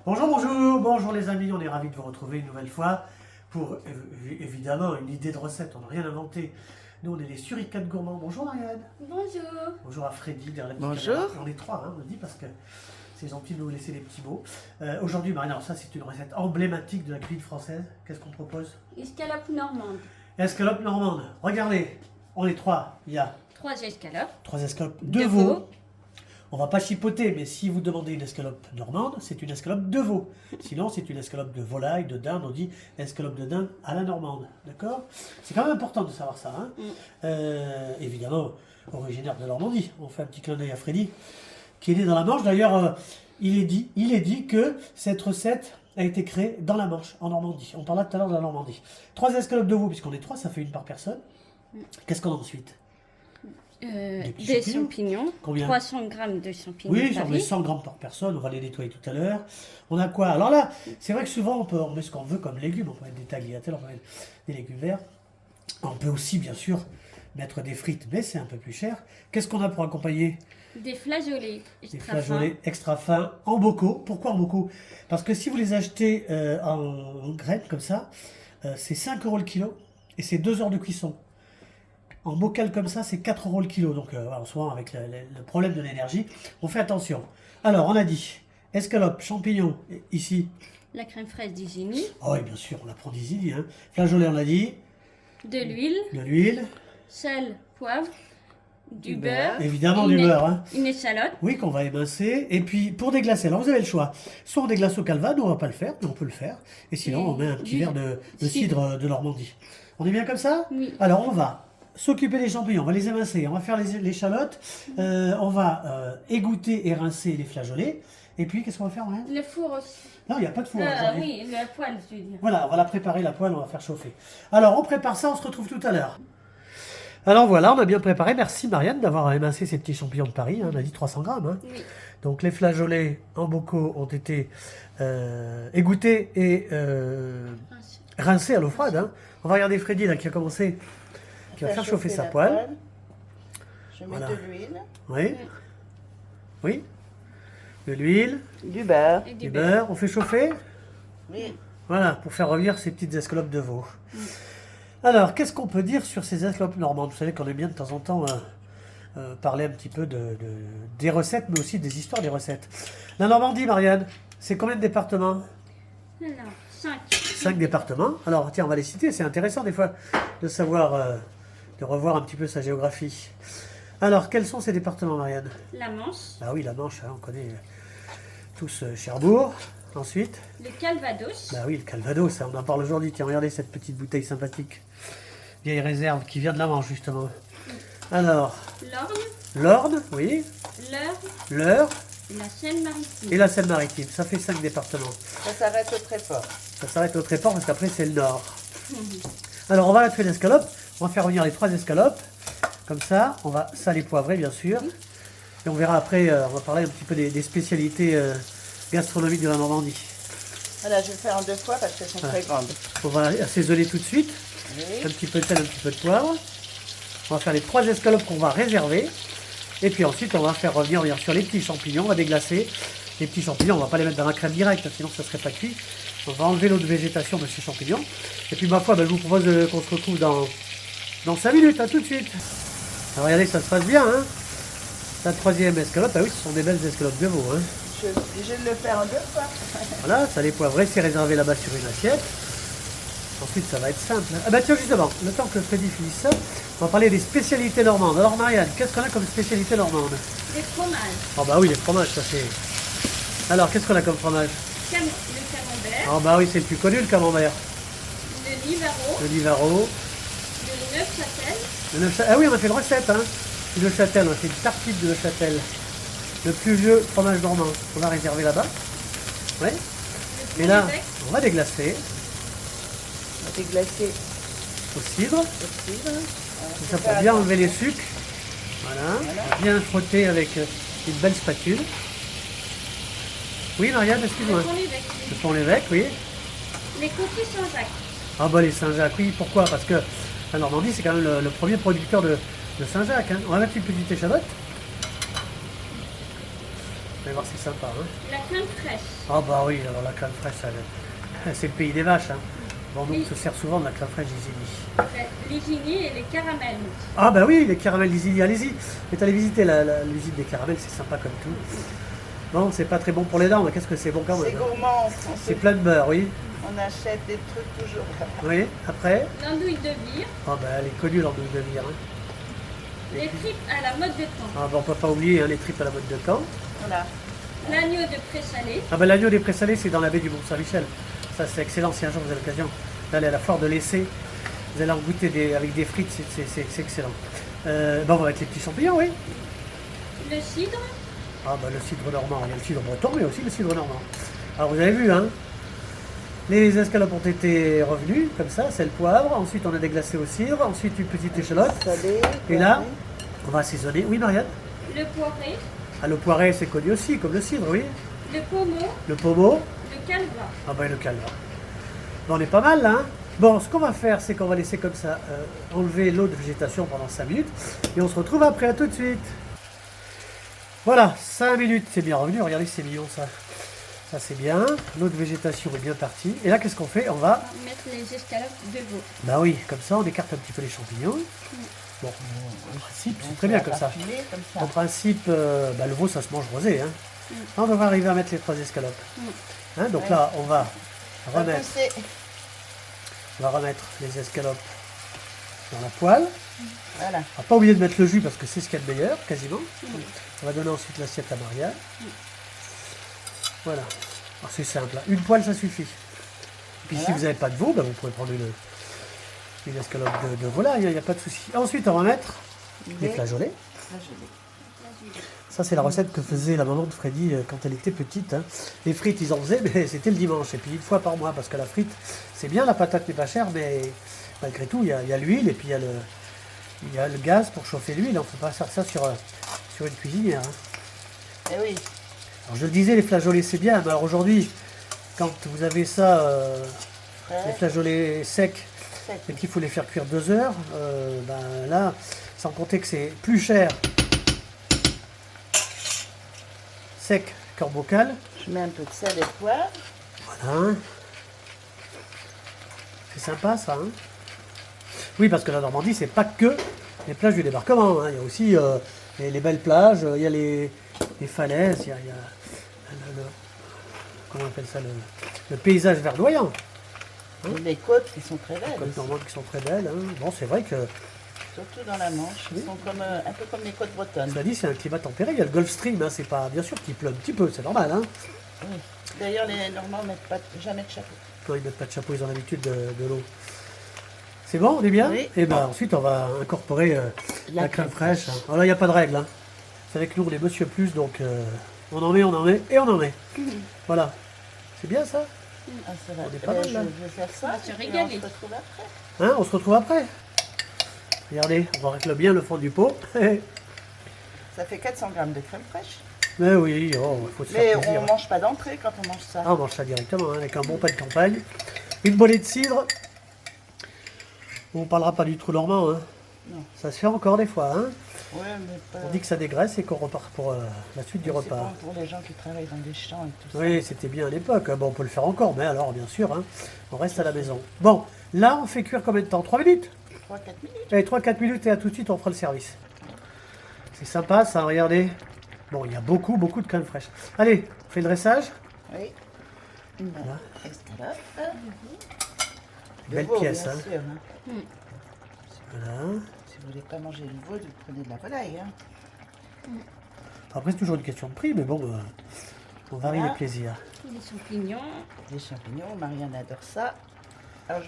Bonjour, bonjour, bonjour les amis, on est ravis de vous retrouver une nouvelle fois pour évidemment une idée de recette, on n'a rien inventé. Nous on est les Suricates gourmands. Bonjour Marianne. Bonjour. Bonjour à Freddy derrière la petite Bonjour. caméra. On est trois, hein, on le dit parce que c'est gentil de nous laisser des petits mots. Aujourd'hui Marianne, alors ça c'est une recette emblématique de la cuisine française. Qu'est-ce qu'on propose? Escalope normande. Escalope normande. Regardez, on est trois, il y a 3 escalopes. 3 escalopes de veau. On va pas chipoter, mais si vous demandez une escalope normande, c'est une escalope de veau. Sinon, c'est une escalope de volaille, de dinde, on dit escalope de dinde à la normande. D'accord? C'est quand même important de savoir ça. Hein. Évidemment, originaire de Normandie. On fait un petit clin d'œil à Freddy, qui est né dans la Manche. D'ailleurs, il est dit que cette recette a été créée dans la Manche, en Normandie. On parlait tout à l'heure de la Normandie. 3 escalopes de veau, puisqu'on est 3, ça fait une par personne. Qu'est-ce qu'on a ensuite? Des champignons. Combien? 300 grammes de champignons. Oui, j'en mets paris. 100 grammes par personne, on va les nettoyer tout à l'heure. On a quoi? Alors là, c'est vrai que souvent on met ce qu'on veut comme légumes, on peut mettre des tagliatelles, on peut mettre des légumes verts. On peut aussi bien sûr mettre des frites, mais c'est un peu plus cher. Qu'est-ce qu'on a pour accompagner? Des flageolets. Des extra flageolets fins. extra fins en bocaux. Pourquoi en bocaux? Parce que si vous les achetez en graines comme ça, c'est 5 € le kilo et c'est 2 heures de cuisson. En bocal comme ça, c'est 4 € le kilo. Donc, en ce moment, avec le problème de l'énergie, on fait attention. Alors, on a dit escalope, champignons, ici. La crème fraîche d'Isigny. Oh oui, bien sûr, on la prend d'Isigny. Hein. Flageolet, on l'a dit. De l'huile. De l'huile. Sel, poivre. Du Du beurre. beurre. Évidemment, du beurre. Hein. Une échalote. Oui, qu'on va émincer. Et puis, pour déglacer, alors vous avez le choix. Soit on déglace au calva, nous on va pas le faire, mais on peut le faire. Et sinon, on met un petit verre de cidre de Normandie. On est bien comme ça? Oui. Alors, on va s'occuper des champignons, on va les émincer, on va faire les échalotes, on va égoutter et rincer les flageolets. Et puis, qu'est-ce qu'on va faire, Marianne? Le four aussi. Non, il n'y a pas de four. aujourd'hui. Oui, la poêle, je veux dire. Voilà, on va la préparer, la poêle, on va faire chauffer. Alors, on prépare ça, on se retrouve tout à l'heure. Alors voilà, on a bien préparé. Merci Marianne d'avoir émincé ces petits champignons de Paris. Hein, on a dit 300 grammes. Hein. Oui. Donc les flageolets en bocaux ont été égouttés et rincés à l'eau froide. Hein. On va regarder Freddy là qui a commencé, qui va faire chauffer sa la poêle. Je mets Voilà. de l'huile, Oui. Oui. De l'huile, du beurre. Et du beurre. On fait chauffer. Oui. Voilà, pour faire revenir ces petites escalopes de veau. Alors, qu'est-ce qu'on peut dire sur ces escalopes normandes? Vous savez qu'on aime bien de temps en temps parler un petit peu des recettes, mais aussi des histoires des recettes. La Normandie, Marianne, c'est combien de départements? Alors, 5. 5 départements. Alors, tiens, on va les citer. C'est intéressant des fois de savoir, de revoir un petit peu sa géographie. Alors, quels sont ces départements, Marianne? La Manche. Ah oui, la Manche, hein, on connaît tous Cherbourg. Ensuite, Le Calvados. bah oui, le Calvados, hein, on en parle aujourd'hui. Tiens, regardez cette petite bouteille sympathique. Vieille réserve qui vient de la Manche, justement. Alors, L'Orne. l'Orne, oui, L'Eure. l'Eure Et la Seine-Maritime. et la Seine-Maritime. Ça fait 5 départements. Ça s'arrête au Tréport. Ça s'arrête au Tréport parce qu'après, c'est le Nord. Alors, on va mettre une escalope. On va faire revenir les 3 escalopes. Comme ça, on va saler poivrer, bien sûr. Et on verra après, on va parler un petit peu des spécialités gastronomiques de la Normandie. Voilà, je vais le faire en 2 fois parce qu'elles sont très grandes. On va assaisonner tout de suite. Oui. Un petit peu de sel, un petit peu de poivre. On va faire les 3 escalopes qu'on va réserver. Et puis ensuite, on va faire revenir bien sûr les petits champignons. On va déglacer les petits champignons. On va pas les mettre dans la crème directe, sinon ça serait pas cuit. On va enlever l'eau de végétation de ces champignons. Et puis ma foi, ben, je vous propose qu'on se retrouve dans 5 minutes. À tout de suite. Alors regardez, ça se passe bien. Hein, la 3e escalope, ah oui, ce sont des belles escalopes de veau. Hein. Je suis obligée de le faire en 2 fois. Voilà, salé poivré, c'est réservé là-bas sur une assiette. Ensuite, ça va être simple. Ah bah tiens, justement, le temps que Freddy finisse ça, on va parler des spécialités normandes. Alors Marianne, qu'est-ce qu'on a comme spécialité normande? Les fromages. Oh bah oui, les fromages, ça c'est... Alors, qu'est-ce qu'on a comme fromage? Le camembert. Oh bah oui, c'est le plus connu, le camembert. Le Livaro. Le Livaro. Le Neufchâtel. Le Neufchâtel. Ah oui, on a fait une recette, hein. Le Neuchâtel, on a fait une tartine de Neuchâtel. Le plus vieux fromage normand. On va réserver là-bas. Ouais. Le Et là, Pont-l'Évêque. on va déglacer On va déglacer au cidre. aussi. Tout ça pour bien enlever les sucres. Voilà. On va bien frotter avec une belle spatule. Oui, Marianne, excuse-moi. Le Pont-l'Évêque. Le Pont-l'Évêque, oui. Les coquilles Saint-Jacques. Ah bah les Saint-Jacques, oui. Pourquoi? Parce que la Normandie, c'est quand même le premier producteur de Saint-Jacques. Hein. On va mettre une petite échalote. allez voir, c'est sympa. Hein. La crème fraîche. Ah bah oui, alors la crème fraîche, c'est le pays des vaches. Hein. Bon, nous, on se sert souvent de la crème fraîche d'Isigny. L'Isigny et les caramels. Ah bah oui, les caramels d'Isigny, allez-y. Mais allez visiter l'usine des caramels, c'est sympa comme tout. Bon, c'est pas très bon pour les dents, mais qu'est-ce que c'est bon quand même. C'est gourmand. C'est plein de beurre, oui. On achète des trucs toujours. Oui, après. L'andouille de vire. Ah bah elle est connue l'andouille de vire. Hein. Les tripes à la mode de Caen. Ah bah on peut pas oublier hein, les tripes à la mode de Caen. Voilà. L'agneau de présalé. Ah bah l'agneau des Prés-Salés, c'est dans la baie du Mont-Saint-Michel. Ça c'est excellent si un jour vous avez l'occasion d'aller à la foire de l'Essai. Vous allez en goûter avec des frites, c'est excellent. Bah on va mettre les petits champignons, oui. Le cidre. Ah bah le cidre normand, il y a le cidre breton, mais aussi le cidre normand. Alors vous avez vu, hein, les escalopes ont été revenus, comme ça, c'est le poivre. Ensuite on a déglacé au cidre, ensuite une petite échalote. Salé. Et là, on va assaisonner. Oui Marianne? Le poiré. Ah le poiré c'est connu aussi, comme le cidre, oui. Le pommeau. Le pommeau. Le calva. Ah bah le calva. Bon, on est pas mal là, hein. Bon, ce qu'on va faire, c'est qu'on va laisser comme ça enlever l'eau de végétation pendant 5 minutes. Et on se retrouve après, à tout de suite. Voilà, 5 minutes, c'est bien revenu. Regardez, c'est mignon ça. Ça c'est bien. L'eau de végétation est bien partie. Et là, qu'est-ce qu'on fait? On va... Mettre les escalopes de veau. Bah oui, comme ça, on écarte un petit peu les champignons. Bon, en principe, c'est très bien comme ça. En principe, bah, le veau, ça se mange rosé. Hein. On va arriver à mettre les 3 escalopes. Hein, donc là, on va remettre les escalopes dans la poêle. Voilà. On va pas oublier de mettre le jus parce que c'est ce qu'il y a de meilleur, quasiment. On va donner ensuite l'assiette à Marianne. Voilà. Alors, c'est simple. Hein. Une poêle, ça suffit. Puis si vous n'avez pas de veau, bah, vous pouvez prendre une escalope de volaille, il n'y a pas de souci. Ensuite, on va mettre les flageolets. Ça, c'est la recette que faisait la maman de Freddy quand elle était petite. Hein. Les frites, ils en faisaient, mais c'était le dimanche. Et puis, une fois par mois, parce que la frite, c'est bien, la patate n'est pas chère, mais malgré tout, il y a l'huile et puis il y a le gaz pour chauffer l'huile. On ne peut pas faire ça sur une cuisinière. Hein. Eh oui. Alors, je le disais, les flageolets, c'est bien. Mais alors aujourd'hui, quand vous avez ça, les flageolets secs, et qu'il faut les faire cuire 2 heures, ben là, sans compter que c'est plus cher sec qu'en bocal. Je mets un peu de sel et de poivre. Voilà. C'est sympa ça. Hein, oui, parce que la Normandie, c'est pas que les plages du débarquement. Hein. Il y a aussi les belles plages, il y a les falaises, il y a comment on appelle ça, le paysage verdoyant. Hein? Les côtes qui sont très belles. Les côtes normandes qui sont très belles. Hein. Bon, c'est vrai que... Surtout dans la Manche, ils sont comme, un peu comme les côtes bretonnes. Cela dit, c'est un climat tempéré. Il y a le Gulf Stream. Hein. C'est pas... Bien sûr qu'il pleut un petit peu, c'est normal. Hein. Oui. D'ailleurs, les Normands ne mettent jamais de chapeau. Quand ils mettent pas de chapeau, ils ont l'habitude de l'eau. C'est bon, on est bien? Oui. Et ben ensuite, on va incorporer la crème fraîche. Hein. Alors là, il n'y a pas de règle. Hein. C'est avec nous, les Monsieur Plus, donc on en met et on en met. Voilà. C'est bien ça? Ah, ça va. On est pas mal, là. Je vais faire ça. On va se et régaler. on se retrouve après. Hein, on se retrouve après. Regardez, on va régler bien le fond du pot. Ça fait 400 grammes de crème fraîche. Mais oui, oh, faut se Mais faire on plaisir. ne mange pas d'entrée quand on mange ça. Ah, on mange ça directement, hein, avec un bon pain de campagne. Une bolée de cidre. On ne parlera pas du trou normand. Hein. Non. Ça se fait encore des fois. Hein. Ouais, mais pas... On dit que ça dégraisse et qu'on repart pour la suite du C'est repas. bon pour les gens qui travaillent dans des champs et tout ça. Oui, c'était bien à l'époque. Bon, on peut le faire encore, mais alors, bien sûr, hein, on reste à la maison. Bon, là, on fait cuire combien de temps? 3 minutes? 3-4 minutes. Allez, 3-4 minutes et à tout de suite, on fera le service. C'est sympa, ça, regardez. Bon, il y a beaucoup de crème fraîche. Allez, on fait le dressage. Oui. Une Voilà. escalope. Belle veau, pièce, bien hein. sûr, hein. Voilà. Si vous voulez pas manger le veau, vous prenez de la volaille. Hein. Après, c'est toujours une question de prix, mais bon, on varie Voilà. les plaisirs. Les champignons. Des champignons, Marianne adore ça. Alors,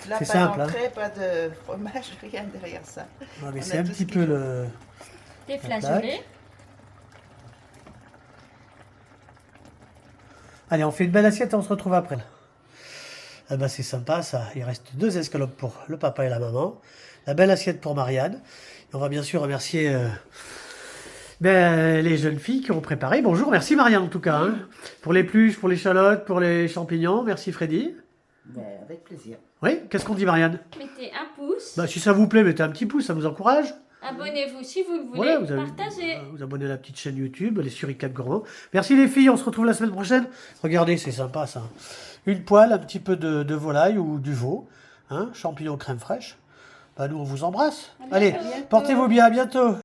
là, C'est pas simple, d'entrée, pas de fromage, rien derrière ça. Non, mais On c'est a un tout petit ce peu qu'il faut. le... Des flageolets. Allez, on fait une belle assiette et on se retrouve après. Là. Ah ben, c'est sympa, ça. Il reste 2 escalopes pour le papa et la maman. La belle assiette pour Marianne. Et on va bien sûr remercier les jeunes filles qui ont préparé. Bonjour, merci Marianne en tout cas. Hein, pour les pluches, pour les l'échalote, pour les champignons. Merci Freddy. Ben, avec plaisir. Oui, qu'est-ce qu'on dit Marianne? Mettez un pouce. Bah, si ça vous plaît, mettez un petit pouce, ça nous encourage. Abonnez-vous si vous le voulez. Voilà, vous avez Partagez. vous abonnez à la petite chaîne YouTube, les Suricates Gourmands. Merci les filles, on se retrouve la semaine prochaine. Regardez, c'est sympa ça. Une poêle, un petit peu de volaille ou du veau, hein, champignons crème fraîche. Bah, nous on vous embrasse. À Allez, bientôt. portez-vous bien, à bientôt.